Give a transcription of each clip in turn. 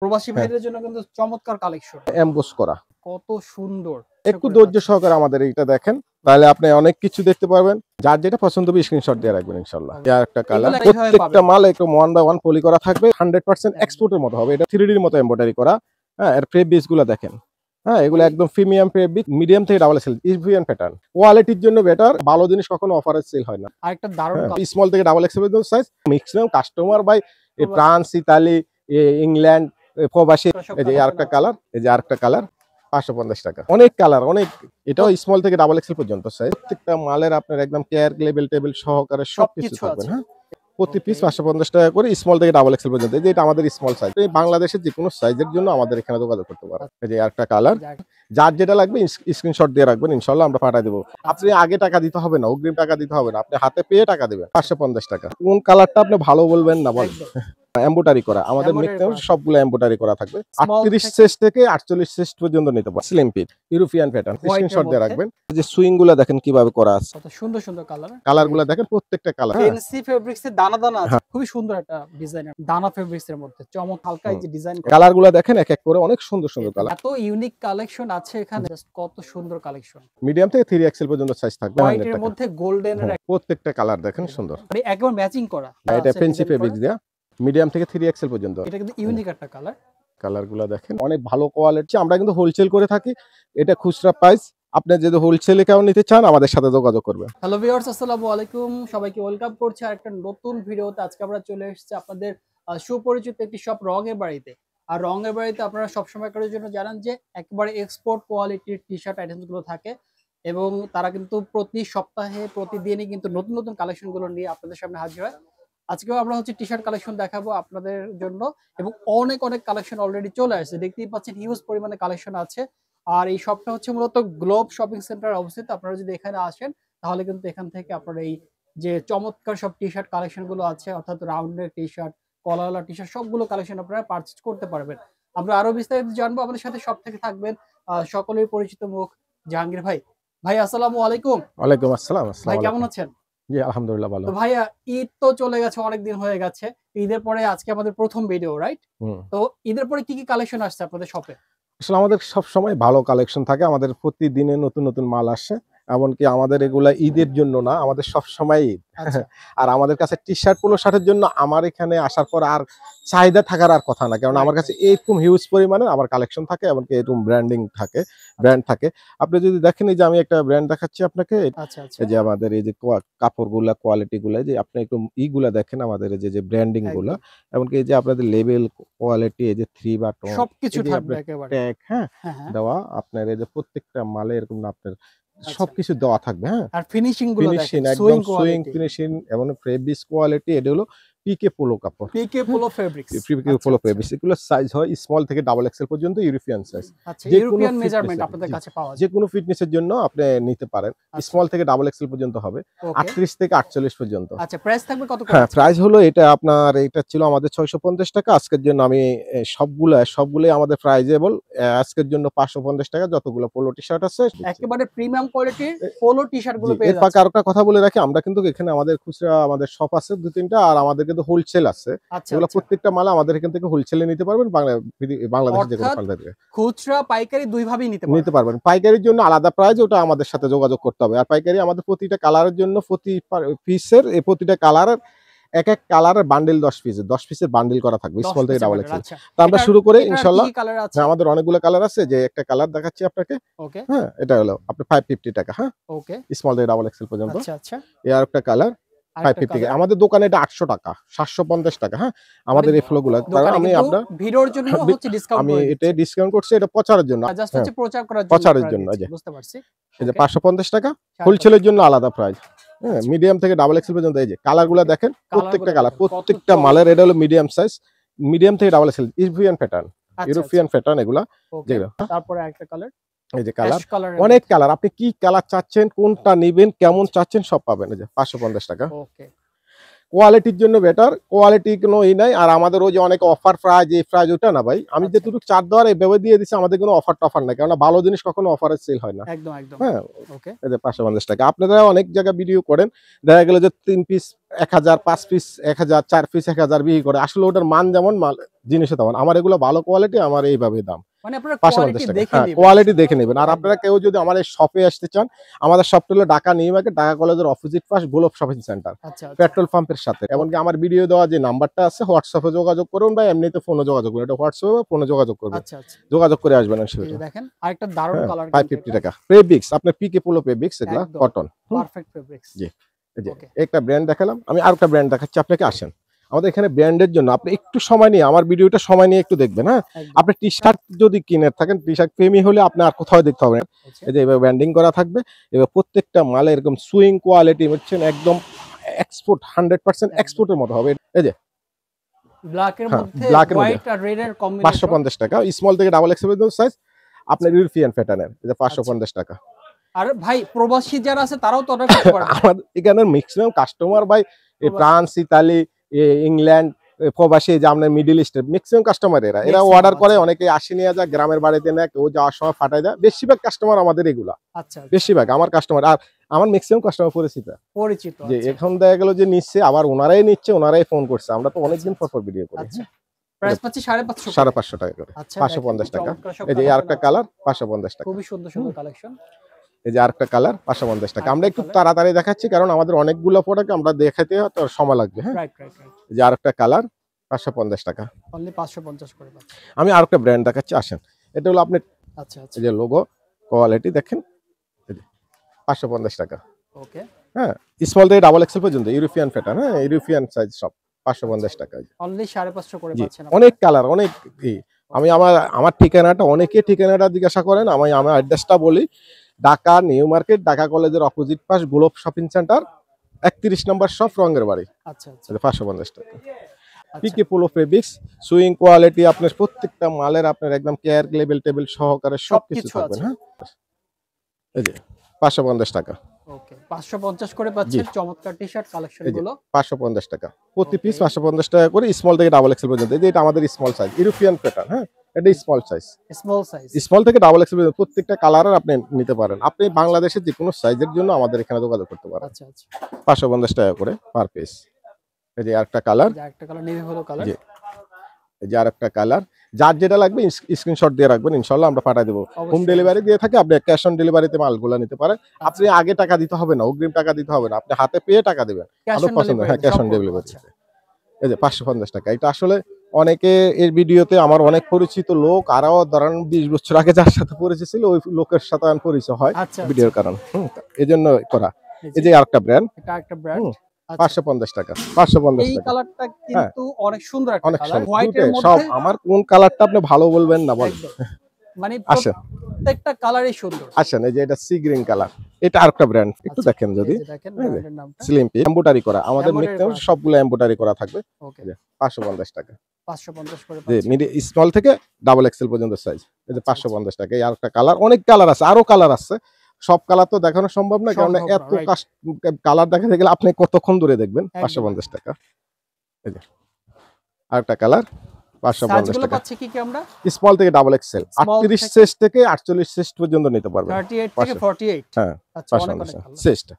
প্রবাসী ভাইদের জন্য কিন্তু চমৎকার কালেকশন, এমবোস করা, কত সুন্দর। একটু ধৈর্য সহকারে আমাদের এইটা দেখেন, তাহলে আপনি অনেক কিছু দেখতে পারবেন। যার যেটা পছন্দ হবে স্ক্রিনশট দিয়ে রাখবেন ইনশাআল্লাহ। এর একটা কালার, প্রত্যেকটা মাল একটু 1/1 পলি করা থাকবে, 100% এক্সপোর্টের মতো হবে। এটা 3D এর মতো এমব্রয়ডারি করা। হ্যাঁ, এর ফেব্রিক্স গুলো দেখেন। হ্যাঁ, এগুলো একদম প্রিমিয়াম ফেব্রিক, মিডিয়াম থেকে ডাবল এক্সেল, ইভিএন প্যাটার্ন। কোয়ালিটির জন্য বেটার, ভালো জিনিস কখনো অফারে সেল হয় না। আরেকটা দারুণ স্মল থেকে ডাবল এক্সেল পর্যন্ত size. Maximum customer by France, Italy, England, প্রবাসী। এই যে আরেকটা কালার, এই যে আরেকটা কালার, 550 টাকা। অনেক কালার, অনেক। এটাও স্মল থেকে ডাবল এক্সেল পর্যন্ত সাইজ। প্রত্যেকটা মালের আপনার একদম কেয়ার লেভেল টেবিল সহকারে সবকিছু থাকবে। হ্যাঁ, প্রতি পিস 550 টাকা করে, স্মল থেকে ডাবল এক্সেল পর্যন্ত। এই যে এটা আমাদের স্মল সাইজ। এই বাংলাদেশের যে কোনো সাইজের জন্য আমাদের এখানে যোগাযোগ করতে পারেন। এই যে আরেকটা কালার, যার যেটা লাগবে স্ক্রিনশট দিয়ে রাখবেন, ইনশাআল্লাহ আমরা পাঠিয়ে দেবো। আপনি আগে টাকা দিতে হবে না, অগ্রিম টাকা দিতে হবে না, আপনি হাতে পেয়ে টাকা দেবেন। 550 টাকা। কোন কালারটা আপনি ভালো বলবেন না বলেন। এমব্রয়ডারি করা, আমাদের ম্যাক্সিমাম সবগুলো এমব্রয়ডারি করা থাকবে। 38 সাইজ থেকে 48 সাইজ পর্যন্ত নিতে পারবেন। Slim fit, European pattern, screenshot দিয়ে রাখবেন। যে সুইং গুলো দেখেন কিভাবে করা আছে, কত সুন্দর সুন্দর কালার। কালারগুলো দেখেন, প্রত্যেকটা কালার ফ্যান্সি ফেব্রিক্স এর দানা দানা আছে, খুবই সুন্দর একটা ডিজাইন। দানা ফেব্রিক্স এর মধ্যে চমক, হালকা এই যে ডিজাইন করা। কালারগুলো দেখেন এক এক করে, অনেক সুন্দর সুন্দর কালার। এত ইউনিক কালেকশন আছে এখানে, কত সুন্দর কালেকশন। মিডিয়াম থেকে 3 এক্সেল পর্যন্ত সাইজ থাকবে। হোয়াইট এর মধ্যে গোল্ডেন এর প্রত্যেকটা কালার দেখেন সুন্দর, মানে একদম ম্যাচিং করা। এটা ফ্যান্সি ফেব্রিক্স দেয়া, মিডিয়াম থেকে 3 এক্সেল পর্যন্ত। এটা কিন্তু ইউনিক একটা কালার। কালারগুলো দেখেন অনেক ভালো কোয়ালিটি। আমরা কিন্তু হোলসেল করে থাকি, এটা খুচরা প্রাইস। আপনি যদি হোলসেলে কেউ নিতে চান আমাদের সাথে যোগাযোগ করবেন। হ্যালো ভিউয়ার্স, আসসালামু আলাইকুম, সবাইকে ওয়েলকাম করছি আরেকটা নতুন ভিডিওতে। আজকে আমরা চলে এসেছি আপনাদের সুপরিচিত একটি শপ রঙের বাড়িতে। আর রঙের বাড়িতে আপনারা সবসময় করার জন্য জানেন যে একেবারে এক্সপোর্ট কোয়ালিটির টি শার্ট আইটেমস গুলো থাকে, এবং তারা কিন্তু প্রতি সপ্তাহে প্রতিদিনই কিন্তু নতুন নতুন কালেকশন গুলো নিয়ে আপনাদের সামনে হাজির হয়। আজকেও আমরা টি শার্ট কালেকশন দেখাবো আপনাদের জন্য, এবং অনেক অনেক কালেকশন অলরেডি চলে আসছে। দেখতেই পাচ্ছেন হিউজ পরিমাণে কালেকশন আছে। আর এই শপটা মূলত গ্লোব শপিং সেন্টার অবস্থিত। আপনারা যদি এখানে আসেন তাহলে কিন্তু এখান থেকে আপনারা এই যে চমৎকার সব টি শার্ট কালেকশন গুলো আছে, অর্থাৎ রাউন্ডের টি শার্ট, কলারওয়ালা টি শার্ট, সবগুলো কালেকশন আপনারা পারচেজ করতে পারবেন। আমরা আরো বিস্তারিত জানবো। আমাদের সাথে সব থেকে থাকবেন সকলের পরিচিত মুখ জাহাঙ্গীর ভাই। ভাই আসসালামু আলাইকুম। ওয়ালাইকুম আসসালাম। ভাই কেমন আছেন? জি আলহামদুলিল্লাহ ভালো। তো ভাইয়া, ঈদ তো চলে গেছে, অনেক দিন হয়ে গেছে। ঈদের পরে আজকে আমাদের প্রথম ভিডিও, রাইট? তো ঈদের পরে কি কি কালেকশন আসছে আপনাদের শপে? আসলে আমাদের সব সময় ভালো কালেকশন থাকে, আমাদের প্রতিদিনে নতুন নতুন মাল আসে। এমনকি আমাদের এগুলা ঈদের জন্য না, আমাদের সব সময় ঈদ। আর আমাদের কাছে টি শার্ট, পোলো শার্টের জন্য আমার এখানে আসার পর আর চাহিদা থাকার আর কথা না, কারণ আমার কাছে এরকম হিউজ পরিমাণে আমার কালেকশন থাকে, এমনকি এরকম ব্র্যান্ডিং থাকে, ব্র্যান্ড থাকে। আপনি যদি দেখেন, এই যে আমি একটা ব্র্যান্ড দেখাচ্ছি আপনাকে, এই যে আমাদের এই যে কাপড়গুলা, কোয়ালিটি গুলা, যে আপনি একটু ইগুলা দেখেন, আমাদের এই যে ব্র্যান্ডিং গুলা, এমনকি এই যে আপনাদের লেভেল, কোয়ালিটি, এই যে 3 বাটন সবকিছু থাকবে একেবারে ট্যাগ, হ্যাঁ দেওয়া। আপনার এই যে প্রত্যেকটা মালে এরকম আপনার সবকিছু দেওয়া থাকবে। হ্যাঁ, আর ফিনিশিং গুলো দেখেন, একদম সুইং ফিনিশিং, এবং ফেব্রিক্স কোয়ালিটি। এটা হলো পিকে পোলো কাপড়, পিকে পোলো ফেব্রিক্স, পিকে পোলো ফেব্রিক্স। এগুলো সাইজ হয় স্মল থেকে ডাবল এক্সেল পর্যন্ত, ইউরোপিয়ান সাইজ। যে কোনো মেজারমেন্ট আপনাদের কাছে পাওয়া যায়, যে কোনো ফিটনেসের জন্য আপনি নিতে পারেন। স্মল থেকে ডাবল এক্সেল পর্যন্ত হবে, 38 থেকে 48 পর্যন্ত। আচ্ছা, প্রাইস থাকবে কত করে? হ্যাঁ, প্রাইস হলো এটা আপনার, এটা ছিল আমাদের 650 টাকা। আজকের জন্য আমি সবগুলোই আমাদের প্রাইজেবল। আজকের জন্য 550 টাকা যতগুলো পোলো টি শার্ট আছে, একেবারে প্রিমিয়াম কোয়ালিটির পোলো টি শার্ট গুলো পেয়ে যাচ্ছেন। এর পাশে আরেকটা কথা বলে রাখি, আমরা কিন্তু এখানে আমাদের খুচরা, আমাদের শপ আছে 2-3টা, আর আমাদের কিন্তু হোলসেল আছে। এগুলো প্রত্যেকটা মাল আমাদের এখান থেকে হোলসেলে নিতে পারবেন, বাংলাদেশের যে কোনো প্রান্ত থেকে। খুচরা পাইকারি দুইভাবেই নিতে পারবেন। পাইকারির জন্য আলাদা প্রাইস, ওটা আমাদের সাথে যোগাযোগ করতে হবে। আর পাইকারি আমাদের প্রতিটা কালারের জন্য, প্রতি পিসের, এই প্রতিটা কালারের এক এক কালারের বান্ডেল 10 পিসের বান্ডেল করা থাকবে, স্মল থেকে ডাবল এক্সেল। তো আমরা শুরু করে ইনশাআল্লাহ। আমাদের অনেকগুলো কালার আছে, যে একটা কালার দেখাচ্ছি আপনাকে। হ্যাঁ, এটা হলো আপনি 550 টাকা। হ্যাঁ, ওকে, স্মল থেকে ডাবল এক্সেল পর্যন্ত। আচ্ছা, এই আরেকটা কালার 550 টাকা। আমাদের দোকানে এটা 800 টাকা, 750 টাকা। হ্যাঁ, আমাদের এই ফ্লোগুলো আমি আপনার ভিডিওর জন্য ডিসকাউন্ট, আমি এটা ডিসকাউন্ট করছি, এটা প্রচারের জন্য, জাস্ট প্রচার করার জন্য, প্রচারের জন্য। বুঝতে পারছি। এই যে 550 টাকা, হোলসেলের জন্য আলাদা প্রাইস। হ্যাঁ, মিডিয়াম থেকে ডাবল এক্সেল পর্যন্ত। এই যে কালারগুলো দেখেন, প্রত্যেকটা কালার, প্রত্যেকটা মালের। এটা হলো মিডিয়াম সাইজ, মিডিয়াম থেকে ডাবল এক্সেল, ইউরোপিয়ান প্যাটার্ন, এগুলা যেগুলো। তারপরে একটা কালার, এই যে কালার, অনেক কালার। আপনি কি কালার চাচ্ছেন, কোনটা নেবেন, কেমন চাচ্ছেন, সব পাবেন। এই যে 550 টাকা। ওকে, কোয়ালিটির জন্য বেটার, কোয়ালিটি কোনো নাই। আর আমাদের ওই যে অনেক অফার প্রাইজ এই প্রাইজ ওটা না ভাই, আমি যেটুকু চার দেওয়ার এইভাবে দিয়ে দিচ্ছি, আমাদের কোনো অফার টফার নাই, কারণ ভালো জিনিস কখনো অফারে সেল হয় না। একদম একদম। হ্যাঁ, ওকে, এই যে 550 টাকা। আপনারা অনেক জায়গায় ভিডিও করেন, দেখা গেল যে 3 পিস 1000, 5 পিস 1000, 4 পিস 1000 বিক্রি করে, আসলে ওটার মান যেমন মাল জিনিসও তেমন। আমার এগুলো ভালো কোয়ালিটি, আমার এইভাবে দাম মানে আপনারা 550 কোয়ালিটি টাকা। দেখে হ্যাঁ, নেবেন। কোয়ালিটি দেখে নেবেন। আর আপনারা কেউ যদি আমার এই শপে আসতে চান, আমাদের শপটা হলো ঢাকা নিউ মার্কেট, ঢাকা কলেজের অপোজিট পাশ, গোলপ শপিং সেন্টার, আচ্ছা আচ্ছা। পেট্রোল পাম্পের সাথে। এমনকি আমার ভিডিও দেওয়া যে নাম্বারটা আছে, হোয়াটসঅ্যাপে যোগাযোগ করুন বা এমনিতে ফোনে যোগাযোগ করুন। এটা হোয়াটসঅ্যাপে ফোনে যোগাযোগ করবেন, আচ্ছা আচ্ছা। যোগাযোগ করে আসবেন। এই যে দেখেন আরেকটা দারুণ হ্যাঁ, কালার, 550 টাকা। ফেব্রিক্স আপনার পিকে পোলো ফেব্রিক্স, এগুলা একদম কটন, পারফেক্ট ফেব্রিক্স। জি। এই যে ওকে, একটা ব্র্যান্ড দেখালাম, আমি আরেকটা ব্র্যান্ড দেখাচ্ছি আপনাকে। আসেন আমাদের এখানে ব্র্যান্ডের জন্য আপনি একটু সময় নিয়ে আমার ভিডিওটা সময় নিয়ে একটু দেখবেন। হ্যাঁ, একদম। আপনি টি শার্ট যদি কিনে থাকেন, টি শার্ট প্রেমী হলে আপনি আর কোথাও দেখতে হবে না। আচ্ছা, এই যে এবার ব্র্যান্ডিং করা থাকবে, এবার প্রত্যেকটা মালে এরকম সুইং কোয়ালিটি হচ্ছেন একদম এক্সপোর্ট, 100% এক্সপোর্টের মতো হবে। এই যে ব্ল্যাকের হ্যাঁ, মধ্যে ব্ল্যাকের মধ্যে হোয়াইট আর রেড এর কম্বিনেশন। 550 টাকা, স্মল থেকে ডাবল এক্সেল সাইজ, আপনার ইউরোপিয়ান প্যাটার্নের। এই যে 550 টাকা। আর ভাই প্রবাসী যারা আছে তারাও তো অর্ডার করতে পারবে। আমাদের এখানে ম্যাক্সিমাম কাস্টমার ভাই ফ্রান্স, ইতালি, ইংল্যান্ড, প্রবাসী, যে আপনার মিডল ইস্টের ম্যাক্সিমাম কাস্টমার এরা Maximum, অর্ডার করে। আচ্ছা। অনেকে আসে নিয়ে যায় গ্রামের বাড়িতে, নেয় কেউ যাওয়ার সময় ফাটাই দেয়। বেশিরভাগ কাস্টমার আমাদের এগুলা, আচ্ছা, বেশিরভাগ আমার কাস্টমার। আর আমার ম্যাক্সিমাম কাস্টমার পরিচিত, পরিচিত। যে আচ্ছা এখন দেখা গেল যে নিচ্ছে, আবার ওনারাই নিচ্ছে, ওনারাই ফোন করছে। আমরা তো অনেকদিন আচ্ছা, পর ভিডিও করি। আচ্ছা। প্রাইস পাচ্ছি 550 550 টাকা করে, আচ্ছা, 550 টাকা। চমৎকার সব এই যে আরেকটা কালেকশন আছে। কালার 550 টাকা। খুবই সুন্দর সুন্দর কালেকশন। এই যে আরেকটা কালার 550 টাকা। আমরা একটু আরেকটা তাড়াতাড়ি দেখাচ্ছি, কারণ আমাদের অনেকগুলো প্রোডাক্ট আমরা দেখাতে তো সময় লাগবে। হ্যাঁ, রাইট রাইট রাইট। এই যে আরেকটা কালার 550 টাকা। অনলি 550 করে পাচ্ছি। আমি আরেকটা ব্র্যান্ড দেখাচ্ছি, আসেন। এটা হলো আপনি আচ্ছা আচ্ছা। এই যে লোগো কোয়ালিটি দেখেন, এই যে 550 টাকা। ওকে, হ্যাঁ, স্মল থেকে ডাবল এক্সেল পর্যন্ত ইউরোপিয়ান প্যাটার্ন। হ্যাঁ, ইউরোপিয়ান সাইজ সব 550 টাকা। অনলি 550 করে জি, পাচ্ছেন অনেক কালার, অনেক আমি আমার ঠিকানাটা, অনেকে ঠিকানাটা জিজ্ঞাসা করেন, আমি আমার অ্যাড্রেসটা বলি। ঢাকা নিউ মার্কেট, ঢাকা কলেজের অপোজিট পাশ, গোলপ শপিং সেন্টার, 31 নম্বর শপ, রঙের বাড়ি। আচ্ছা আচ্ছা। 550 টাকা। পিকে পোলো ফেব্রিক্স, সুইং কোয়ালিটি, আপনার প্রত্যেকটা মালের আপনার একদম কেয়ার লেভেল টেবিল সহকারে সবকিছু সবকিছু থাকবেন। আছে। হ্যাঁ, এই যে 550 টাকা। ওকে, 550 করে পাচ্ছেন চমৎকার টি-শার্ট কালেকশন এই যে গুলো। 550 টাকা প্রতি পিস, Okay. 550 টাকা করে, স্মল থেকে ডাবল এক্সেল পর্যন্ত। এই যে এটা আমাদের স্মল সাইজ, ইউরোপিয়ান প্যাটার্ন। হ্যাঁ, এটা small size, small size. Small থেকে ডাবল এক্সেল পর্যন্ত প্রত্যেকটা কালারের আপনি নিতে পারেন। আপনি বাংলাদেশের যে কোনো সাইজের জন্য আমাদের এখানে যোগাযোগ করতে পারেন। আচ্ছা আচ্ছা। 550 টাকা করে পার পিস। এই যে আরেকটা কালার, যে একটা কালার নেভি ব্লু কালার। জি। এই যে আরেকটা কালার, যার যেটা লাগবে স্ক্রিনশট দিয়ে রাখবেন, ইনশাআল্লাহ আমরা পাঠিয়ে দেবো। হোম অবশ্যই, ডেলিভারি দিয়ে থাকে, আপনি ক্যাশ অন ডেলিভারিতে মালগুলো নিতে পারেন। আপনি আচ্ছা। আগে টাকা দিতে হবে না, অগ্রিম টাকা দিতে হবে না, আপনি হাতে পেয়ে টাকা দিবেন। ক্যাশ আপনার অন পছন্দ, হ্যাঁ, ডেলিভারি ক্যাশ সব অন করবো, ডেলিভারি। আচ্ছা। এই যে 550 টাকা। এটা আসলে অনেকে এর ভিডিওতে আমার অনেক পরিচিত লোক, আরো ধরেন 20 বছর আগে যার সাথে পরিচয় ছিল, ওই লোকের সাথে আমার পরিচয় হয় আচ্ছা ভিডিওর কারণ। এই জন্য করা। এই এই যে আরেকটা ব্র্যান্ড, এটা একটা ব্র্যান্ড। 550 টাকা, 550 এই টাকা। কালারটা হ্যাঁ, কিন্তু অনেক সুন্দর একটা অনেক কালার, সুন্দর। হোয়াইটের দুটোই সব, মধ্যে। আমার কোন কালারটা আপনি ভালো বলবেন না বলেন। একদম। মানে আসেন, প্রত্যেকটা কালারই সুন্দর। আসেন। এই যে এটা সি গ্রিন কালার, এটা আরেকটা ব্র্যান্ড, একটু আচ্ছা, দেখেন যদি। এই যে দেখেন ব্র্যান্ডের নামটা। স্লিম্পি এমব্রয়ডারি করা, আমাদের Embroidery ম্যাক্সিমাম করা। সবগুলো এমব্রয়ডারি করা থাকবে। ওকে, 550 টাকা। 550 করে যে পাচ্ছেন। স্মল থেকে ডাবল এক্সেল পর্যন্ত সাইজ। এই যে আচ্ছা, 550 টাকা। এই আরেকটা কালার, অনেক কালার আছে, আরো কালার আছে। সব কালার তো দেখানো সম্ভব না, কারণ সম্ভব না, এত right. কালার দেখাতে গেলে আপনি কতক্ষণ ধরে দেখবেন। একদম। 550 টাকা। এই যে আরেকটা কালার, 550 সাইজগুলো টাকা। পাচ্ছি কি আমরা? স্মল থেকে ডাবল এক্সেল, Small 38 থেকে- সাইজ থেকে 48 সাইজ পর্যন্ত নিতে পারবেন। 38 থেকে 500 48। হ্যাঁ, আচ্ছা, অনেক অনেক 550 ভালো। সাইজটা।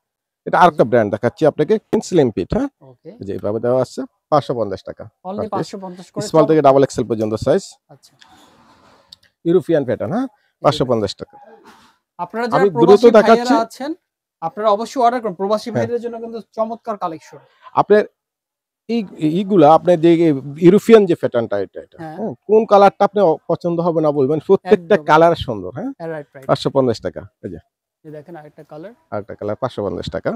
এটা আরেকটা ব্র্যান্ড দেখাচ্ছি আপনাকে, স্লিম ফিট। হ্যাঁ, ওকে, এই যে এইভাবে দেওয়া আছে, 550 টাকা। অনলি 550 করে। স্মল থেকে ডাবল এক্সেল পর্যন্ত সাইজ, আচ্ছা। European pattern. হ্যাঁ, 550 টাকা। আপনারা আমি যারা দ্রুত প্রবাসী দেখাচ্ছি। ভাইয়েরা আছেন, আপনারা অবশ্যই অর্ডার করুন। প্রবাসী হ্যাঁ। ভাইদের জন্য কিন্তু চমৎকার কালেকশন। আপনার এইগুলা আপনার যে ইউরোপিয়ান যে প্যাটার্নটা, এটা হ্যাঁ। হ্যাঁ, কোন কালারটা আপনি পছন্দ হবে না বলবেন, প্রত্যেকটা একদম। কালার সুন্দর। হ্যাঁ, রাইট রাইট। 550 টাকা। এই যে এই দেখেন আরেকটা কালার। আরেকটা কালার 550 টাকা।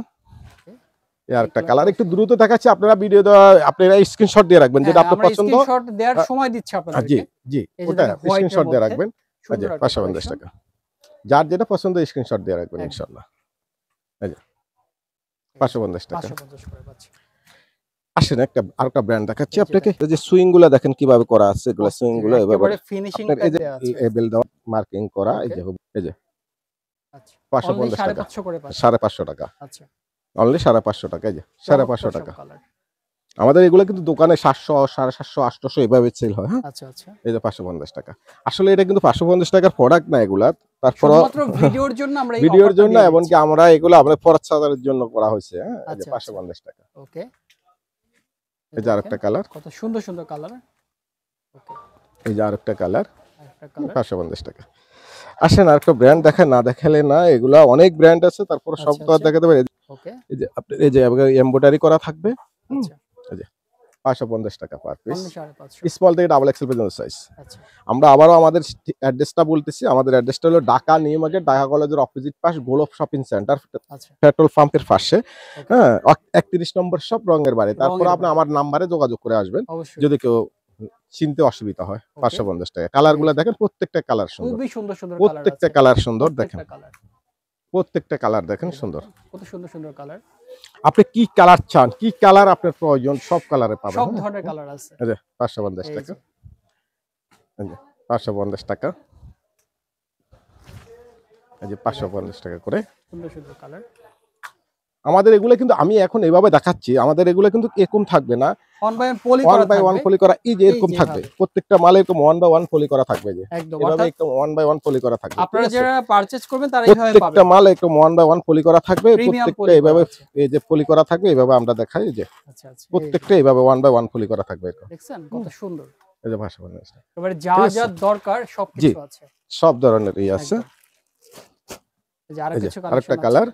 Okay. এই আরেকটা এই কালার, colourটা একটু দ্রুত দেখাচ্ছি, আপনারা ভিডিও দেওয়া, আপনারা স্ক্রিনশট দিয়ে রাখবেন যেটা আপনার আমরা পছন্দ। স্ক্রিনশট দেওয়ার সময় দিচ্ছি জি আপনাদেরকে। জি, এই যে ওটা দেখেন হোয়াইটের স্ক্রিনশট দিয়ে মধ্যে রাখবেন। এই যে সুন্দর একটা 550 কালেকশন। টাকা। যার যেটা পছন্দ স্ক্রিনশট দিয়ে রাখবেন, একদম। ইনশাআল্লাহ। এই যে 550 টাকা। 550 করে পাচ্ছি। আসেন একটা আরেকটা ব্র্যান্ড দেখাচ্ছি এই যে আপনাকে। এই যে সুইং গুলা দেখেন কিভাবে করা আছে, এগুলা সুইং গুলো এভাবে একেবারে ফিনিশিং আপনার এই যে দেয়া আছে। এবেল দেওয়া, মার্কিং করা। এই Okay. যে এই যে আচ্ছা, 550 টাকা, 550 করে পাচ্ছি। 550 টাকা। আচ্ছা, অনলি 550 টাকা। এই যে 550 টাকা। কালার। আমাদের এগুলো কিন্তু দোকানে 700 750 800 এভাবে সেল হয়। হ্যাঁ, আচ্ছা আচ্ছা, এই যে 550 টাকা। আসলে এটা কিন্তু 550 টাকার প্রোডাক্ট না এগুলা। তারপর শুধুমাত্র ভিডিওর জন্য আমরা এই ভিডিওর অফারটা জন্য দিয়ে এমনকি দিচ্ছি। আমরা এগুলো আমাদের প্রচারের জন্য করা হয়েছে। হ্যাঁ, এই যে আচ্ছা আচ্ছা, 550 টাকা। ওকে। এই যে আরেকটা কালার, কত সুন্দর সুন্দর কালার। ওকে, এই যে আরেকটা কালার, একটা কালার। 550 টাকা। আসেন আরেকটা ব্র্যান্ড দেখেন, না দেখালে না, এগুলা অনেক ব্র্যান্ড আছে, তারপর সব আচ্ছা তো আর আচ্ছা, দেখাতে পারি। ওকে, এই যে আপনি এই যে এমব্রয়ডারি করা থাকবে। হুম, আচ্ছা, এই যে 550 টাকা পার পিস। অনলি 550। স্মল থেকে ডাবল এক্সেল পর্যন্ত সাইজ। আচ্ছা আমরা আবারও আমাদের অ্যাড্রেসটা বলতেছি। আমাদের অ্যাড্রেসটা হলো ঢাকা নিউ মার্কেট, ঢাকা কলেজের অপোজিট পাশ, গোলফ শপিং সেন্টার, আচ্ছা, পেট্রোল পাম্পের পাশে। ওকে, হ্যাঁ, 31 নম্বর শপ, রঙের বাড়ি। তারপর রঙের আপনি বাড়ি, আমার নাম্বারে যোগাযোগ করে আসবেন অবশ্যই। যদি কেউ চিনতে অসুবিধা হয়। ওকে, 550 টাকা। কালারগুলো দেখেন, প্রত্যেকটা কালার সুন্দর, খুবই সুন্দর সুন্দর কালার প্রত্যেকটা আছে, কালার সুন্দর। দেখেন প্রত্যেকটা কালার। প্রত্যেকটা কালার দেখেন সুন্দর। কত সুন্দর সুন্দর কালার। আপনি কি কালার চান, কি কালার আপনার প্রয়োজন, সব কালারে পাবেন। সব হ্যাঁ? ধরনের কালার আছে। এই যে 550 এই টাকা। যে, এই যে 550 টাকা। এই যে 550 টাকা করে। সুন্দর সুন্দর কালার। আমাদের এগুলো কিন্তু আমি এখন এভাবে দেখাচ্ছি, আমাদের এগুলো কিন্তু এরকম থাকবে না। ওয়ান বাই পলি ওয়ান করা বাই ওয়ান থাকবে। পলি করা, এই যে এই এরকম যে থাকবে, এভাবে। প্রত্যেকটা মালে এরকম 1 বাই 1 পলি করা থাকবে। যে একদম, এভাবে অর্থাৎ একদম 1 বাই 1 পলি করা থাকবে। আপনারা ঠিক আছে? যারা পারচেজ করবেন তারা এইভাবে প্রত্যেকটা পাবেন। মাল একদম 1 বাই 1 পলি করা থাকবে। প্রিমিয়াম প্রত্যেকটা পলি করা এভাবে আছে। এই যে পলি করা থাকবে, এভাবে আমরা দেখাই। এই যে আচ্ছা আচ্ছা, এই যে, প্রত্যেকটা এভাবে 1 বাই 1 পলি করা থাকবে এরকম। দেখছেন কত সুন্দর। এই যে 550 টাকা। এবারে যা ঠিক আছে? যা দরকার জি, সবকিছু আছে। সব ধরনেরই আছে। একদম। এই যে আরো এই যে কিছু আরেকটা কালেকশন আছে। Colour,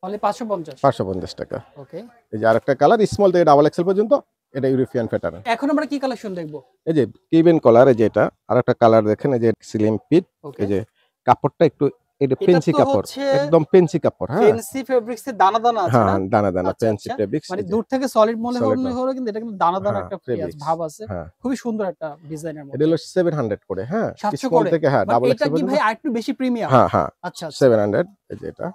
only 550। 550 টাকা। ওকে। এই যে আরেকটা কালার, স্মল থেকে ডাবল এক্সেল পর্যন্ত, এটা ইউরোপিয়ান প্যাটার্ন। এখন আমরা কি কালেকশন দেখব? এই যে কেবিন কলার, এই যে এটা আরেকটা কালার দেখেন, এই যে স্লিম ফিট। ওকে। এই যে কাপড়টা একটু, এটা এটা পেন্সি তো কাপড়, হচ্ছে একদম পেন্সি কাপড়। হ্যাঁ, ফেন্সি ফেব্রিক্স এর দানা দানা আছে হ্যাঁ, না? দানা দানা আচ্ছা পেন্সি আচ্ছা, ফেব্রিক্স। মানে এই যে দূর থেকে সলিড মনে সলিড হলে না, হলো কিন্তু এটা কিন্তু দানা দানা হ্যাঁ, একটা ফেব্রিক্স। ভাব আছে। হ্যাঁ, খুবই সুন্দর একটা ডিজাইনের এটা মধ্যে। হলো 700 করে। হ্যাঁ, 700 স্মল করে। থেকে, হ্যাঁ, মানে ডাবল এটা এক্সেল কি পর্যন্ত। ভাই আরেকটু বেশি প্রিমিয়াম? হ্যাঁ, হ্যাঁ, আচ্ছা আচ্ছা। 700। এই যে এটা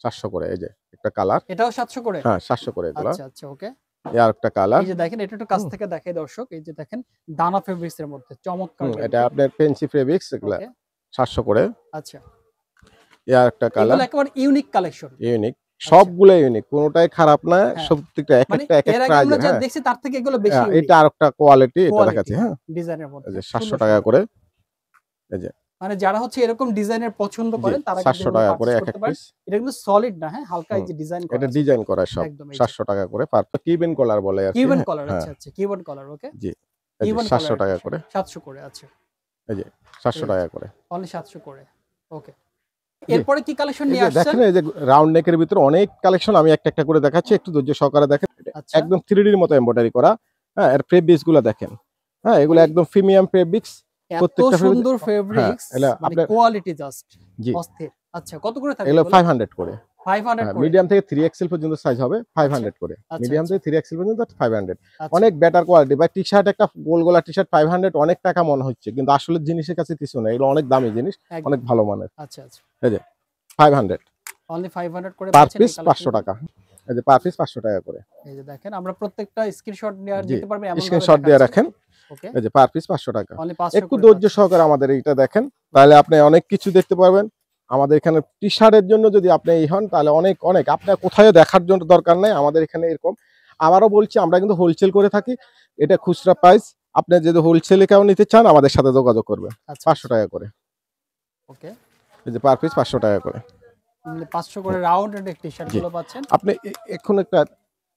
700 করে। এই যে একটা কালার, এটাও 700 করে? হ্যাঁ, 700 করে এগুলা। আচ্ছা আচ্ছা, ওকে। এই আরেকটা কালার। এই যে দেখেন এটা একটু কাছ থেকে দেখাই দর্শক। এই যে দেখেন দানা ফেব্রিক্স এর মধ্যে চমৎকার এটা কিন্তু। আপনার পেন্সি ফেব্রিক্স, এগুলা ওকে, 700 করে। আচ্ছা। এই আরেকটা কালার, এগুলো একেবারে ইউনিক কালেকশন। ইউনিক, সবগুলো ইউনিক, কোনোটাই খারাপ না। হ্যাঁ। প্রত্যেকটা এক মানে একটা এক এক এর আগে আমরা প্রাইজের। যা হ্যাঁ, দেখছি তার থেকে এগুলো বেশি ইউনিক এটা আরেকটা কোয়ালিটি, এটা কোয়ালিটি দেখাচ্ছি। হ্যাঁ, ডিজাইনের এই মধ্যে। যে সুন্দর 700 টাকা সুন্দর। করে। এই যে মানে যারা হচ্ছে এরকম ডিজাইনের পছন্দ জি, করেন তারা কিন্তু 700 এগুলো টাকা করে পারচেজ এক করতে এক পারেন। পিস। এটা কিন্তু সলিড না, হ্যাঁ, হালকা এই যে ডিজাইন করা এটা আছে। ডিজাইন করা সব। একদম এই যে 700 টাকা করে পার কিউবেন কলার বলে আর কি। কিউবান হ্যাঁ, কলার। হ্যাঁ, আচ্ছা আচ্ছা, কিউবান কলার, ওকে। জি, এই যে কিউবান 700 কলার টাকা করে। 700 করে, আচ্ছা। এই যে 700 টাকা করে। অনলি 700 করে, ওকে। জি, এরপরে কি কালেকশন এই নিয়ে যে আসছেন? দেখেন, এই যে রাউন্ড নেকের ভিতরে অনেক কালেকশন, আমি একটা একটা করে দেখাচ্ছি, একটু ধৈর্য সহকারে দেখেন। আচ্ছা, একদম 3D এর মতো এমব্রয়ডারি করা। হ্যাঁ, এর ফেব্রিক্স গুলো দেখেন। হ্যাঁ, এগুলো মানে একদম প্রিমিয়াম ফেব্রিক্স। এত প্রত্যেকটা সুন্দর হ্যাঁ, ফেব্রিক্স, এগুলা মানে আপনার, কোয়ালিটি জাস্ট জি, অস্থির। আচ্ছা, কত করে থাকবে এগুলো এগুলো? 500 করে। 500 হ্যাঁ, করে। মিডিয়াম থেকে 3XL পর্যন্ত সাইজ হবে আচ্ছা 500 করে। আচ্ছা মিডিয়াম আচ্ছা থেকে 3XL পর্যন্ত 500। আচ্ছা, অনেক বেটার কোয়ালিটি। ভাই টি-শার্ট, একটা গোল গলা টি-শার্ট 500 অনেক টাকা মনে হচ্ছে, কিন্তু আসলে জিনিসের কাছে কিছু না, এগুলো অনেক দামি জিনিস, অনেক একদম। ভালো মানের। আচ্ছা আচ্ছা, এই যে 500 অনলি 500 করে পার পাচ্ছেন এই পিস, 500 কালেকশনগুলো। টাকা। এই যে পার পিস 500 টাকা করে। এই যে দেখেন আমরা প্রত্যেকটা স্ক্রিনশট নেওয়ার জি, নিতে পারবেন এমন ভাবে স্ক্রিনশট দিয়ে দেখাচ্ছি। রাখেন। ওকে, এই যে পার পিস 500 টাকা। অনলি 500 একটু করে ধৈর্য পাচ্ছেন। সহকারে আমাদের এইটা দেখেন, তাহলে আপনি অনেক কিছু দেখতে পারবেন। আমাদের এখানে টি-শার্টের জন্য যদি আপনি এই হন, তাহলে অনেক অনেক আপনার কোথাও দেখার জন্য দরকার নাই, আমাদের এখানে এরকম। আবারও বলছি, আমরা কিন্তু হোলসেল করে থাকি। এটা খুচরা প্রাইস। আপনি যদি হোলসেলে কেউ নিতে চান, আমাদের সাথে যোগাযোগ করবেন। আচ্ছা 500 টাকা করে। ওকে, এই যে পার পিস 500 টাকা করে। অনলি 500 করে রাউন্ড এন্ড টি-শার্ট জি, গুলো পাচ্ছেন। আপনি এখন একটা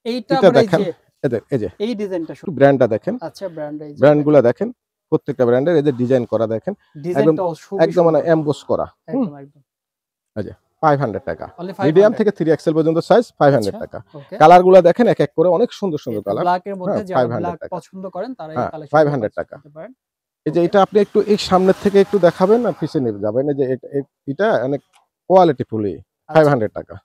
এইটা এটা মানে এই দেখেন। যে এই যে এই ডিজাইনটা একটু ব্র্যান্ডটা দেখেন, আচ্ছা, ব্র্যান্ড এই যে ব্র্যান্ডগুলো দেখেন, প্রত্যেকটা ব্র্যান্ডের এই যে ডিজাইন করা দেখেন, একদম ডিজাইনটাও খুবই একদম মানে সুন্দর। এমবোস করা। একদম একদম। এই যে 500 টাকা। Only medium 500। থেকে 3XL পর্যন্ত সাইজ 500 আচ্ছা, টাকা। ওকে। কালারগুলো দেখেন এক এক করে, অনেক সুন্দর সুন্দর কালার। ব্ল্যাক এর মধ্যে হ্যাঁ, যারা 500 ব্ল্যাক টাকা। পছন্দ করেন তারা এই হ্যাঁ, কালেকশন 500 টাকা। করতে পারেন। এই যে ওকে, এটা আপনি একটু এই সামনের থেকে একটু দেখাবেন না পিছনে যাবেন, এই যে এটা অনেক কোয়ালিটি ফুলি। আচ্ছা। 500 টাকা।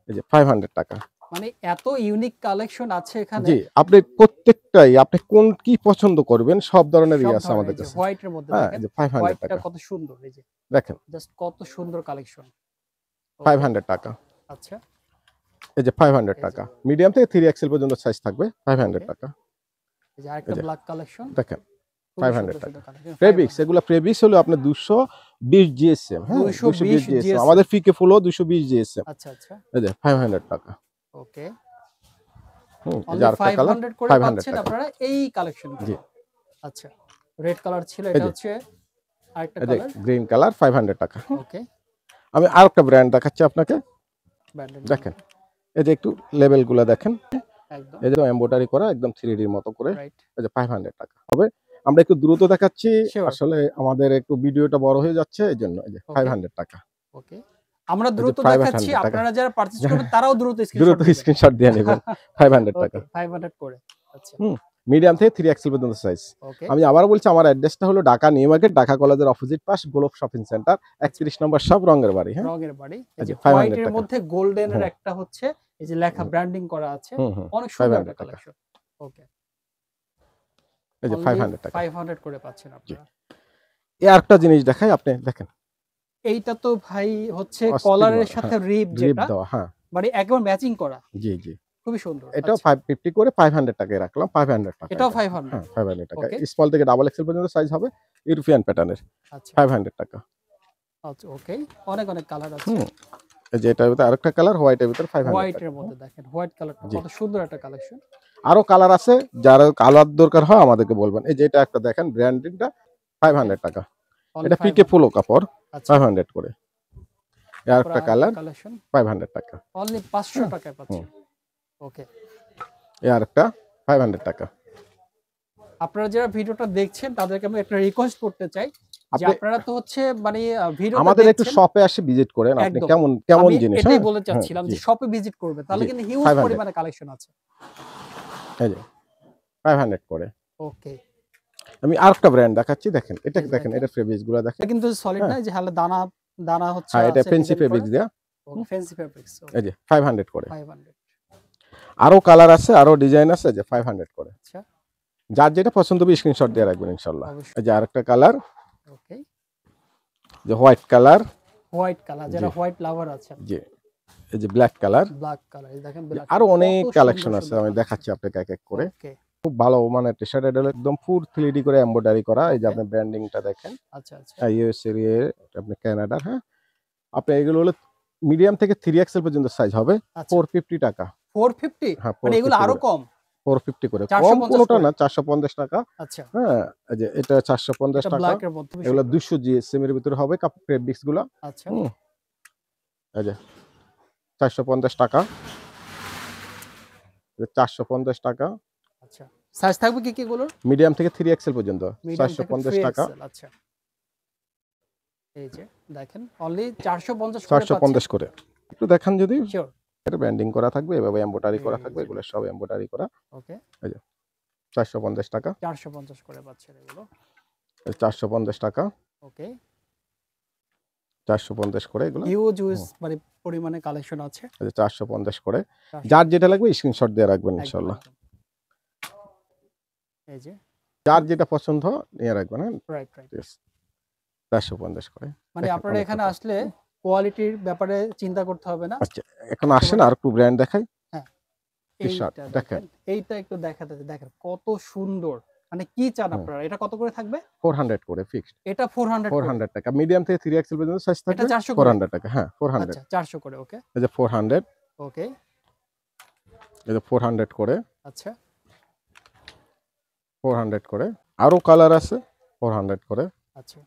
এই যে 500 টাকা। মানে এত ইউনিক কালেকশন আছে এখানে। জি, আপনি প্রত্যেকটাই, আপনি কোন কি পছন্দ করবেন, সব ধরনেরই সব আছে ধরনের, আমাদের এই যে কাছে। হোয়াইট এর মধ্যে হ্যাঁ, দেখেন, এই যে 500 হোয়াইটটা টাকা। কত সুন্দর, এই যে দেখেন জাস্ট কত সুন্দর কালেকশন। 500 টাকা। আচ্ছা, এই যে 500 এই যে, টাকা। মিডিয়াম থেকে 3XL পর্যন্ত সাইজ থাকবে 500 ওকে। টাকা। এই যে আরেকটা এই যে ব্ল্যাক কালেকশন, দেখেন খুবই 500 সুন্দর টাকা। সুন্দর কালেকশন। প্রেবিক্স, এগুলো প্রেবিক্স হলো আপনার 220 জিএসএম। হ্যাঁ, 220 জিএসএম। GSM। আমাদের ফিকে ফুলও 220 জিএসএম। আচ্ছা আচ্ছা, এই যে 500 টাকা। ওকে। এই যে আরেকটা কালার 500 করে 500 পাচ্ছেন টাকা। আপনারা এই কালেকশন। জি। আচ্ছা, রেড কালার ছিল, এই এটা যে হচ্ছে আরেকটা এই যে কালার। গ্রিন কালার 500 টাকা। ওকে, আমি আরেকটা ব্র্যান্ড দেখাচ্ছি আপনাকে, ব্র্যান্ডেড দেখেন এই যে একটু লেবেলগুলো দেখেন, একদম এই যে এমব্রয়ডারি করা একদম 3D র মতো করে, রাইট। এই যে 500 টাকা হবে। আমরা একটু দ্রুত দেখাচ্ছি, শিওর। আসলে আমাদের একটু ভিডিওটা বড় হয়ে যাচ্ছে, এইজন্য এই যে ওকে 500 টাকা। ওকে, আমরা এই যে দ্রুত 500 দেখাচ্ছি, টাকা। আপনারা যারা পারচেজ করবেন তারাও দ্রুত দ্রুত স্ক্রিনশট দিবেন। স্ক্রিনশট দিয়ে নেবেন। 500 টাকা। ওকে, 500 করে। আচ্ছা, মিডিয়াম থেকে 3XL পর্যন্ত সাইজ। ওকে আমি আবার বলছি, আমার অ্যাড্রেসটা হলো ঢাকা নিউ মার্কেট, ঢাকা কলেজের অপোজিট পাশ, গোলফ শপিং সেন্টার, 31 নম্বর শপ, রঙের বাড়ি। হ্যাঁ, রঙের বাড়ি। এই এই যে যে 500 হোয়াইটের টাকা। মধ্যে গোল্ডেনের হুম, একটা হচ্ছে এই যে লেখা হুম, ব্র্যান্ডিং করা আছে, হুম, হুম, অনেক সুন্দর 500 একটা টাকা। কালেকশন। ওকে, এই যে অনলি 500 টাকা। 500 করে পাচ্ছেন জি। আপনারা। এই আরেকটা জিনিস দেখাই, আপনি দেখেন, এইটা তো ভাই হচ্ছে অস্থির কলারের মাল। সাথে হ্যাঁ, রিপ রিপ যেটা, দেওয়া। হ্যাঁ, মানে একবার ম্যাচিং করা, জি, জি। খুবই সুন্দর। এটাও আচ্ছা, 550 করে 500 টাকায় রাখলাম, 500 টাকা এটাও এটা। 500। হ্যাঁ, 500 টাকা। ওকে, স্মল থেকে ডাবল এক্সেল পর্যন্ত সাইজ হবে, ইউরোপিয়ান প্যাটার্নের, আচ্ছা 500 টাকা। আচ্ছা, ওকে, অনেক অনেক কালার আছে। হুম, এই যে এটার ভিতরে আরেকটা কালার হোয়াইটের ভিতরে 500 টাকা। হোয়াইটের মধ্যে দেখেন, হোয়াইট কালারটা জি। কত সুন্দর একটা কালেকশন। আরো কালার আছে, যারা কালার দরকার হয় আমাদেরকে বলবেন। এই যে এটা একটা দেখেন, ব্র্যান্ডিংটা ওকে, 500 টাকা। অনলি এটা পিকে 500। পোলো কাপড়, আচ্ছা, 500 করে। এই তারপর আরেকটা আরেকটা কালার কালেকশন 500 টাকা। অনলি 500 টাকায় হুম, পাচ্ছেন। ওকে, এই আরেকটা 500 টাকা। আপনারা যারা ভিডিওটা দেখছেন তাদেরকে আমি একটা রিকোয়েস্ট করতে চাই যে আপনি আপনারা তো হচ্ছে মানে ভিডিওটা আমাদের একটু দেখছেন। শপে আসে ভিজিট করেন, আপনি একদম, কেমন কেমন আমি জিনিস। এটাই হ্যাঁ, বলতে হ্যাঁ, চাচ্ছিলাম জি, যে শপে ভিজিট করবে, তাহলে জি, কিন্তু হিউজ 500। পরিমাণে কালেকশন আছে। এই যে 500 করে। ওকে, আমি আরেকটা ব্র্যান্ড দেখাচ্ছি, দেখেন এটা, এই যে দেখেন দেখেন, এটা ফেব্রিক্স গুলো দেখেন। এটা কিন্তু সলিড হ্যাঁ, না, যে হালে দানা দানা হচ্ছে হ্যাঁ, এটা আছে ফেন্সি ডিজাইন করা। ফেব্রিক্স দেয়া। ওকে, ফ্যান্সি ফেব্রিক্স। এই যে 500 করে। 500। আরো কালার আছে, আরো ডিজাইন আছে, যে 500 করে। আচ্ছা, যার যেটা পছন্দ হবে স্ক্রিনশট দিয়ে রাখবেন ইনশাআল্লাহ। এই অবশ্যই। যে আরেকটা কালার, ওকে, যে হোয়াইট কালার। হোয়াইট কালার, জি, যারা হোয়াইট লাভার আছেন। জি, এই যে ব্ল্যাক কালার। ব্ল্যাক কালার, এই দেখেন যে ব্ল্যাক আরো কালার, অনেক কত কালেকশন সুন্দর আছে, সুন্দর আমি কালেকশন। দেখাচ্ছি আপনাকে এক এক করে। ওকে খুব ভালো মানে টি শার্ট, এটা হলো একদম ফুল 3D করে এমব্রয়ডারি করা। এই যে ওকে, আপনি ব্র্যান্ডিংটা দেখেন, আচ্ছা আচ্ছা ইউএস এর, আপনি কানাডার। হ্যাঁ, আপনি এগুলো হলো মিডিয়াম থেকে 3XL পর্যন্ত সাইজ হবে, আচ্ছা। 450 টাকা। 450, হ্যাঁ, মানে এগুলো 450 আরো করে। কম। 450 করে, কম 450 কোনোটা করে। না, 450 টাকা। আচ্ছা, হ্যাঁ, এই যে এটা 450 এটা টাকা। ব্ল্যাক এর মধ্যে খুবই এগুলো সুন্দর। 200 জিএসএম এর ভিতরে হবে, কাপ ফেব্রিক্স গুলো। আচ্ছা, হুম, এই যে 450 টাকা, 450 টাকা। আচ্ছা, সাইজ থাকবে কি কি গুলোর? মিডিয়াম থেকে 3XL পর্যন্ত মিডিয়াম থেকে 450 টাকা। 3XL। আচ্ছা, এই যে দেখেন অনলি 450 করে পাচ্ছেন। 450 করে। একটু দেখান যদি, শিওর। এটা ব্র্যান্ডিং করা থাকবে, এভাবে এমব্রয়ডারি করা এই থাকবে, যে এগুলো সব এমব্রয়ডারি করা। ওকে, এই যে 450 টাকা, 450 করে পাচ্ছেন এগুলো। 450 টাকা, ওকে, 450 করে এগুলো। হিউজ হুম, মানে পরিমাণে কালেকশন আছে। এই যে 450 করে। 450, যার যেটা লাগবে স্ক্রিনশট দিয়ে রাখবেন একদম ইনশাআল্লাহ। একদম। এই যে যার যেটা পছন্দ নিয়ে রাখবেন। হ্যাঁ, রাইট রাইট। ঠিক আছে। 450 করে। মানে দেখেন আপনারা অনেক এখানে রকম। আসলে কোয়ালিটির ব্যাপারে চিন্তা করতে হবে না। আচ্ছা, এখন আসেন একেবারে আর একটু ব্র্যান্ড দেখাই। হ্যাঁ, টি-শার্ট এইটা দেখেন। দেখেন, এইটা একটু দেখাতে দেখেন কত সুন্দর। মানে কি চান হুম, আপনারা? এটা কত করে থাকবে? 400 করে ফিক্সড। এটা 400 করে। 400 টাকা। মিডিয়াম থেকে 3XL পর্যন্ত সাইজ এটা থাকবে, 400 করে। 400 টাকা। হ্যাঁ, 400। আচ্ছা, 400 করে। ওকে এই যে 400, ওকে, এই যে 400 করে, আচ্ছা 400 করে। আরো কালার আছে, 400 করে। আচ্ছা,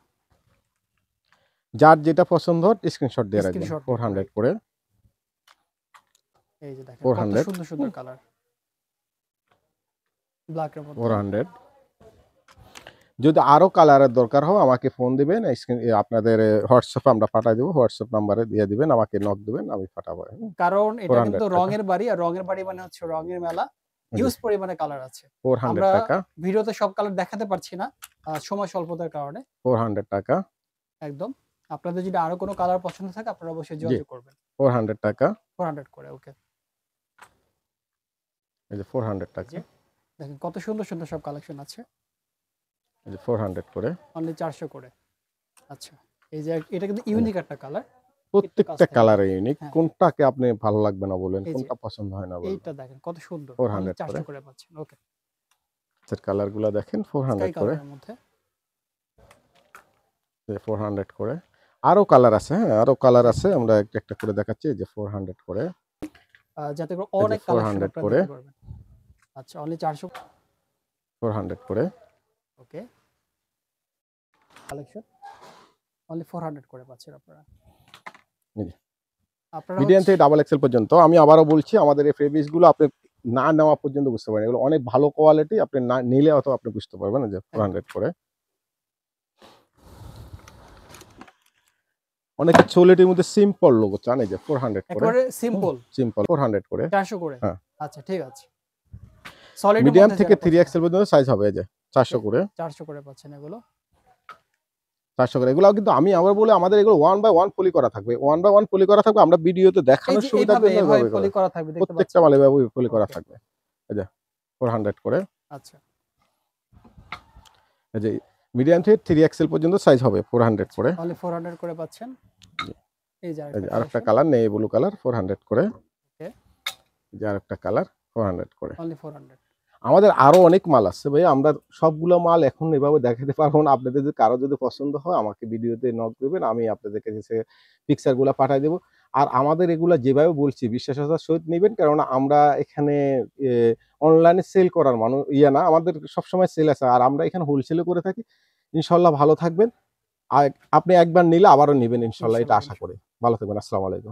যার যেটা পছন্দ স্ক্রিনশট দিয়ে রাখবেন। Screenshot 400 right. করে, এই যে দেখেন কত 400, সুন্দর সুন্দর কালার, ব্ল্যাক এর মধ্যে। 400। যদি আরো কালারের দরকার হয় আমাকে ফোন দিবেন, আপনাদের হোয়াটসঅ্যাপে আমরা পাঠিয়ে দেবো, হোয়াটসঅ্যাপ নাম্বারে দিয়ে দিবেন, আমাকে নক দিবেন, আমি পাঠাবো। কারণ এটা 400 কিন্তু টাকা। রঙের বাড়ি, আর রঙের বাড়ি মানে হচ্ছে রঙের মেলা। জি, হিউজ পরিমাণে কালার আছে। 400 আমরা টাকা, ভিডিওতে সব কালার দেখাতে পারছি না সময় স্বল্পতার কারণে। 400 টাকা। একদম, আপনাদের যদি আরো কোনো কালার পছন্দ থাকে আপনারা অবশ্যই জি, যোগাযোগ করবেন। 400 টাকা। 400 করে। ওকে, এই যে 400 এই টাকা, যে দেখেন কত সুন্দর সুন্দর সব কালেকশন আছে। এই যে 400 করে। অনলি 400 করে। আচ্ছা, এই যে এটা কিন্তু ইউনিক একটা কালার। প্রত্যেকটা কালারে ইউনিক। হ্যাঁ, কোনটাকে আপনি ভালো লাগবে না বলেন, এই যে কোনটা পছন্দ হয় না বলেন। এইটা দেখেন কত সুন্দর। 400 অনলি করে। 400 করে পাচ্ছেন। ওকে, কালারগুলো দেখেন, স্কাই 400 করে, কালারের মধ্যে। 400 করে। আরো কালার আছে। হ্যাঁ, আরো কালার আছে, আমরা একটা একটা করে দেখাচ্ছি। এই যে 400 করে, যাতে করে এই যে অনেক কালেকশন 400 আপনারা করে, দেখতে পারবেন। আচ্ছা অনলি 400। 400 করে। ওকে, কালেকশন অনলি 400 করে পাচ্ছেন আপনারা। আপনারা মিডিয়াম থেকে ডাবল এক্সেল পর্যন্ত। আমি আবারও বলছি, আমাদের এই ফেব্রিক্স গুলো আপনি না নেওয়া পর্যন্ত বুঝতে পারেন, এগুলো অনেক ভালো কোয়ালিটি। আপনি না নিলে অত আপনি বুঝতে পারবেন না যে 400 করে। অনেকে চোলেটির মধ্যে সিম্পল লোগো চান, এই যে 400 করে। একেবারে সিম্পল সিম্পল 400 করে। 400 করে। হ্যাঁ, আচ্ছা ঠিক আছে। সলিড মিডিয়াম থেকে 3XL পর্যন্ত সাইজ হবে, এই যে 400 করে। 400 করে পাচ্ছেন এগুলো। 400 করে। এগুলো কিন্তু আমি আবার বলি, আমাদের এগুলো 1 বাই 1 পলি করা থাকবে। 1 বাই 1 পলি করা থাকবে। আমরা ভিডিওতে এই দেখানোর যে সুবিধার এইভাবে জন্য এইভাবে এভাবে পলি করা। করা থাকবে, দেখতে প্রত্যেকটা পাচ্ছেন। মালে এভাবে পলি করা ওকে। থাকবে। এই যে 400 করে। আচ্ছা এই যে মিডিয়াম থেকে 3XL পর্যন্ত সাইজ হবে 400 করে। অনলি 400 করে পাচ্ছেন। এই যে এই যে আরেকটা আরেকটা কালেকশন। কালার নেই, ব্লু কালার 400 করে। ওকে, এই যে আরেকটা কালার 400 করে। অনলি 400। আমাদের আরো অনেক মাল আছে ভাই, আমরা সবগুলো মাল এখন এভাবে দেখাতে পারবো না। আপনাদের যদি কারো যদি পছন্দ হয় আমাকে ভিডিওতে নক দেবেন, আমি আপনাদেরকে কাছে পিকচার গুলা পাঠিয়ে দেবো। আর আমাদের এগুলা যেভাবে বলছি বিশ্বাসতার সহিত নেবেন, কারণ আমরা এখানে অনলাইনে সেল করার মানুষ না, আমাদের সবসময় সেল আছে। আর আমরা এখানে হোলসেলে করে থাকি। ইনশাল্লাহ ভালো থাকবেন। আর আপনি একবার নিলে আবারও নেবেন ইনশাল্লাহ, এটা আশা করি। ভালো থাকবেন। আসসালামু আলাইকুম।